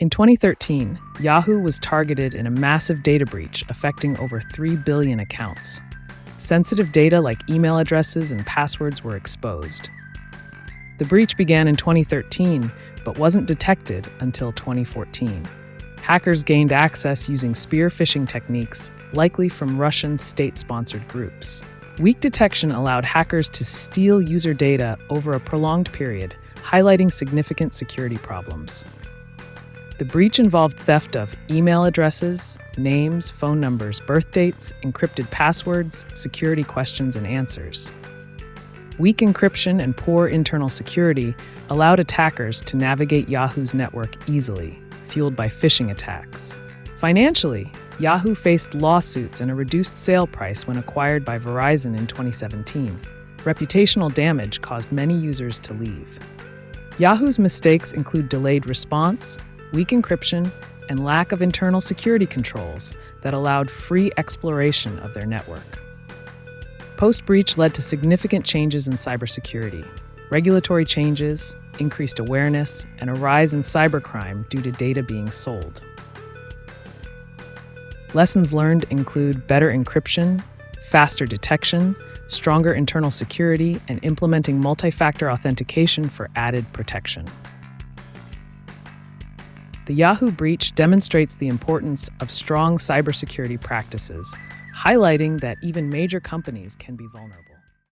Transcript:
In 2013, Yahoo was targeted in a massive data breach affecting over 3 billion accounts. Sensitive data like email addresses and passwords were exposed. The breach began in 2013, but wasn't detected until 2014. Hackers gained access using spear phishing techniques, likely from Russian state-sponsored groups. Weak detection allowed hackers to steal user data over a prolonged period, highlighting significant security problems. The breach involved theft of email addresses, names, phone numbers, birth dates, encrypted passwords, security questions and answers. Weak encryption and poor internal security allowed attackers to navigate Yahoo's network easily, fueled by phishing attacks. Financially, Yahoo faced lawsuits and a reduced sale price when acquired by Verizon in 2017. Reputational damage caused many users to leave. Yahoo's mistakes include delayed response, weak encryption, and lack of internal security controls that allowed free exploration of their network. Post-breach led to significant changes in cybersecurity, regulatory changes, increased awareness, and a rise in cybercrime due to data being sold. Lessons learned include better encryption, faster detection, stronger internal security, and implementing multi-factor authentication for added protection. The Yahoo breach demonstrates the importance of strong cybersecurity practices, highlighting that even major companies can be vulnerable.